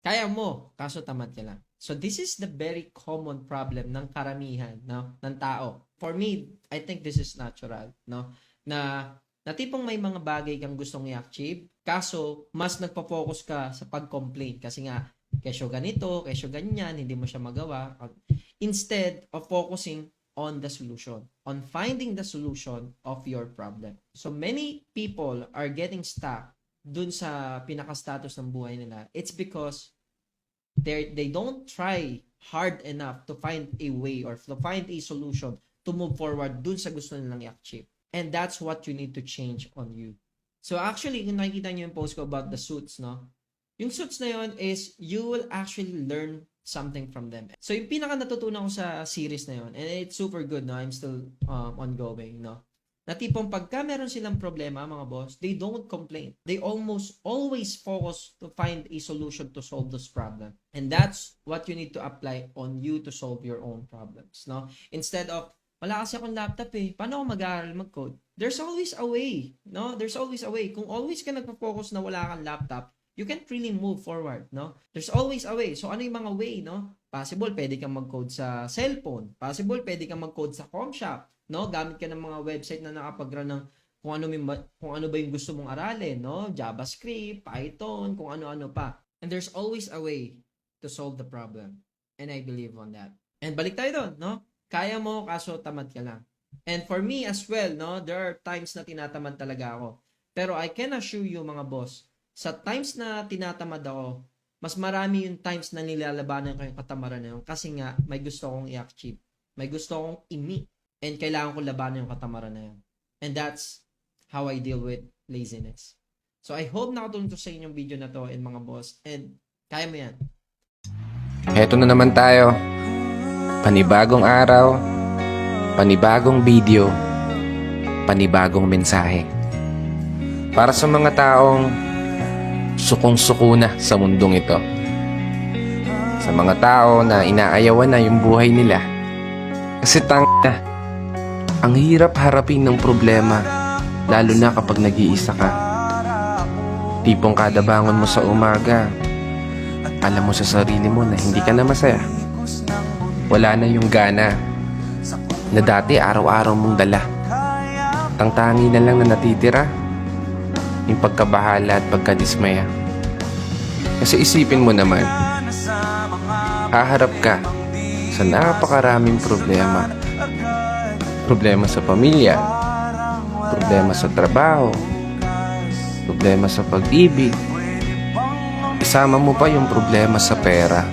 Kaya mo, kaso tamad ka lang. So this is the very common problem ng karamihan, no, ng tao. For me, I think this is natural, no, na tipong may mga bagay kang gustong i-achieve, kaso mas nagpo-focus ka sa pag-complain kasi nga kesyo ganito, kesyo ganyan, hindi mo siya magawa. Instead of focusing on the solution, on finding the solution of your problem. So many people are getting stuck dun sa pinaka-status ng buhay nila. It's because they don't try hard enough to find a way or to find a solution to move forward dun sa gusto nilang i-achieve. And that's what you need to change on you. So actually, kung nakikita niyo yung post ko about the suits, no? Yung suits na yun is you will actually learn something from them. So yung pinaka natutunan ko sa series na yun, and it's super good, no? I'm still ongoing, no? Na tipong pagka meron silang problema, mga boss, they don't complain. They almost always focus to find a solution to solve those problems. And that's what you need to apply on you to solve your own problems, no? Instead of, wala kasi akong laptop eh, paano ako mag-aaral mag-code? There's always a way, no? There's always a way. Kung always ka nagpo-focus na wala kang laptop, you can't really move forward, no? There's always a way. So ano yung mga way, no? Possible, pwede kang mag-code sa cellphone. Possible, pwede kang mag-code sa home shop. No, gamit ka ng mga website na nakapag-run ng kung ano ba yung gusto mong aralin, no? JavaScript, Python, kung ano-ano pa. And there's always a way to solve the problem. And I believe on that. And balik tayo doon, no? Kaya mo, kaso tamad ka lang. And for me as well, no, there are times na tinatamad talaga ako. Pero I can assure you, mga boss, sa times na tinatamad ako, mas marami yung times na nilalabanan ko yung katamaran na yun kasi nga may gusto akong i-achieve. May gusto akong i-meet. And kailangan ko labanan yung katamaran na yan. And that's how I deal with laziness. So I hope nakatulong to sa inyong video na to and mga boss. And kaya mo yan. Heto na naman tayo. Panibagong araw, panibagong video, panibagong mensahe. Para sa mga taong sukong-suko na sa mundong ito. Sa mga tao na inaayawan na yung buhay nila. Kasi na. Ang hirap harapin ng problema, lalo na kapag nag-iisa ka. Tipong kada bangon mo sa umaga, alam mo sa sarili mo na hindi ka na masaya. Wala na yung gana na dati araw-araw mong dala. Tangtangi na lang na natitira, yung pagkabahala at pagkadismaya. Kasi isipin mo naman, haharap ka sa napakaraming problema. Problema sa pamilya, problema sa trabaho, problema sa pag-ibig. Isama mo pa yung problema sa pera.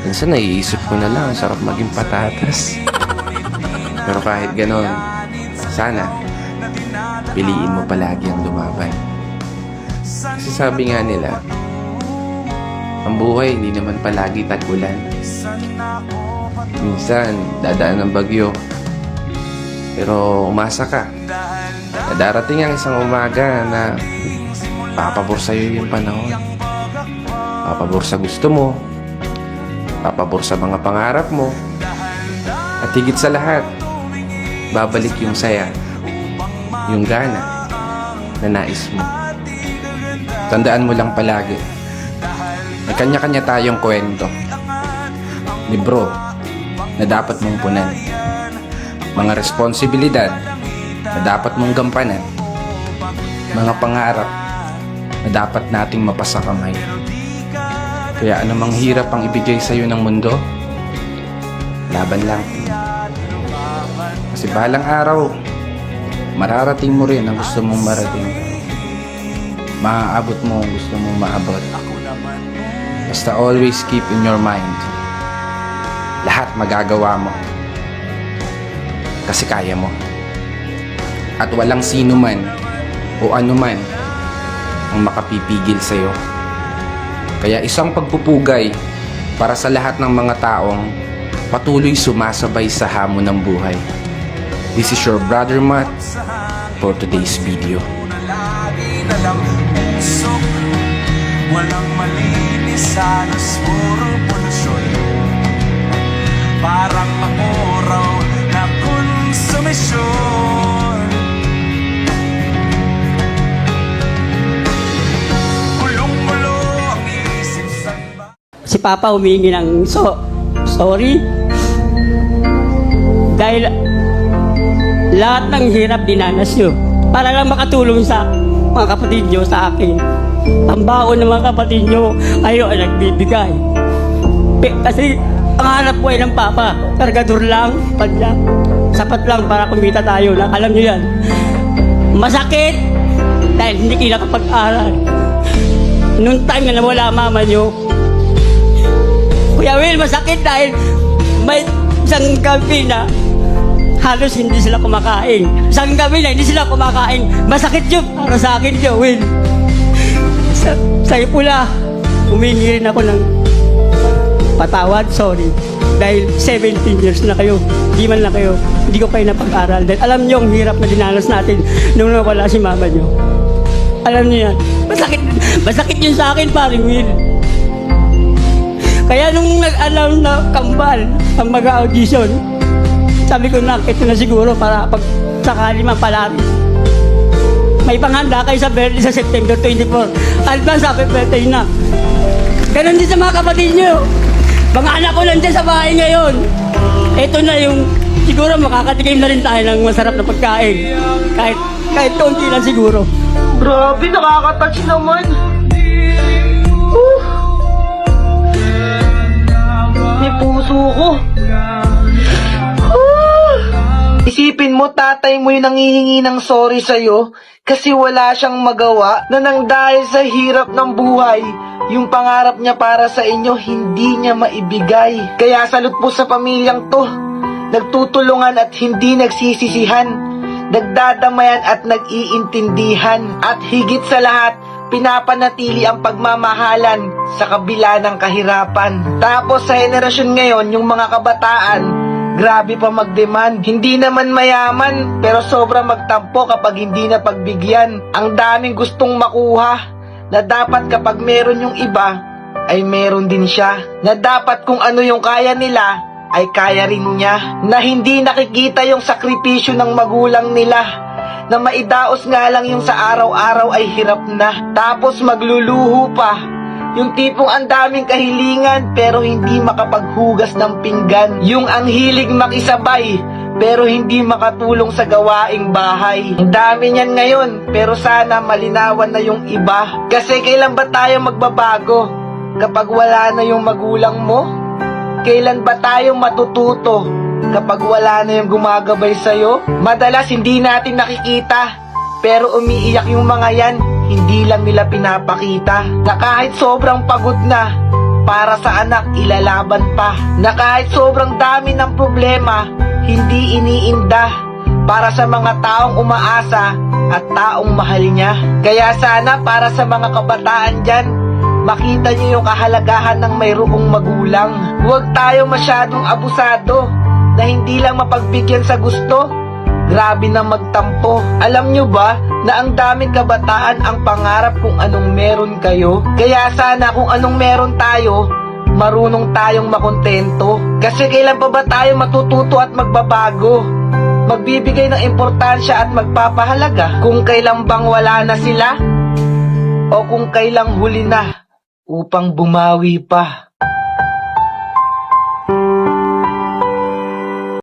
Minsan naiisip ko na lang, sarap maging patatas. Pero kahit ganon, sana piliin mo palagi ang lumaban. Kasi sabi nga nila, ang buhay hindi naman palagi tag-ulan. Minsan, dadaan ng bagyo. Pero umasa ka na darating ang isang umaga na papabor sa'yo yung panahon. Papabor sa gusto mo. Papabor sa mga pangarap mo. At higit sa lahat, babalik yung saya, yung gana na nais mo. Tandaan mo lang palagi, may kanya-kanya tayong kwento. Libro na dapat mong punan. Mga responsibilidad na dapat mong gampanan. Mga pangarap na dapat nating mapasa kamay. Kaya anumang hirap ang ibigay sa'yo ng mundo, laban lang. Kasi balang araw, mararating mo rin ang gusto mong marating. Maaabot mo ang gusto mong maabot. Basta always keep in your mind, lahat magagawa mo. Kasi kaya mo. At walang sino man o ano man ang makapipigil sa'yo. Kaya isang pagpupugay para sa lahat ng mga taong patuloy sumasabay sa hamon ng buhay. This is your brother Matt for today's video. Walang malinis, halos puro polusyon. Parang ako raw na konsumisyon. Kulong mo Papa humingi ng sorry. Dahil lahat ng hirap dinanas nyo para lang makatulong sa mga kapatid nyo sa akin. Ang baon ng mga kapatid nyo, ayaw ay nagbibigay. Kasi ang hanap buhay ng Papa, kargador lang, padya. Sapat lang para kumita tayo. Alam nyo yan. Masakit dahil hindi kayo nakapag-aral. Noong time na nawala mama nyo, Kuya Will, masakit dahil may isang gabi na halos hindi sila kumakain. Isang gabi na hindi sila kumakain. Masakit yun para sa akin, Kuya Will. Sa pula, humingi rin ako ng patawad, sorry. Dahil 17 years na kayo, di man na kayo, hindi ko kayo napag-aral. Dahil alam niyo ang hirap na dinanas natin nung nawala si mama niyo. Alam niyo yan. Masakit yun sa akin, paring Will. Kaya nung nag-alam na kambal ang mag-audition, sabi ko na, ito na siguro para pag sakali mapalari. May panghanda kayo sa birthday sa September 24. Advance happy birthday na. Ganon din sa mga kapatid niyo. Mga anak ko nandiyan sa bahay ngayon. Ito na yung, siguro makakatikim na rin tayo ng masarap na pagkain. Kahit konti lang siguro. Grabe, nakaka-touch naman. May puso ko. Isipin mo, tatay mo yung nangihingi ng sorry sa'yo kasi wala siyang magawa na nang dahil sa hirap ng buhay, yung pangarap niya para sa inyo, hindi niya maibigay. Kaya salute po sa pamilyang to. Nagtutulungan at hindi nagsisisihan. Nagdadamayan at nag-iintindihan. At higit sa lahat, pinapanatili ang pagmamahalan sa kabila ng kahirapan. Tapos sa henerasyon ngayon, yung mga kabataan, grabe pa mag-demand. Hindi naman mayaman, pero sobrang magtampo kapag hindi na pagbigyan. Ang daming gustong makuha, na dapat kapag meron yung iba, ay meron din siya. Na dapat kung ano yung kaya nila, ay kaya rin niya. Na hindi nakikita yung sakripisyo ng magulang nila. Na maidaos nga lang yung sa araw-araw ay hirap na. Tapos magluluho pa. Yung tipong ang daming kahilingan pero hindi makapaghugas ng pinggan. Yung ang hilig makisabay pero hindi makatulong sa gawaing bahay. Ang dami niyan ngayon pero sana malinawan na yung iba. Kasi kailan ba tayo magbabago? Kapag wala na yung magulang mo? Kailan ba tayo matututo? Kapag wala na yung gumagabay sa'yo? Madalas hindi natin nakikita pero umiiyak yung mga yan. Hindi lang nila pinapakita na kahit sobrang pagod na, para sa anak ilalaban pa. Na kahit sobrang dami ng problema, hindi iniinda para sa mga taong umaasa at taong mahal niya. Kaya sana para sa mga kabataan dyan, makita niyo yung kahalagahan ng mayroong magulang. Huwag tayo masyadong abusado na hindi lang mapagbigyan sa gusto. Grabe na magtampo. Alam nyo ba na ang daming kabataan ang pangarap kung anong meron kayo? Kaya sana kung anong meron tayo, marunong tayong makontento. Kasi kailan pa ba tayo matututo at magbabago? Magbibigay ng importansya at magpapahalaga kung kailan bang wala na sila? O kung kailang huli na upang bumawi pa?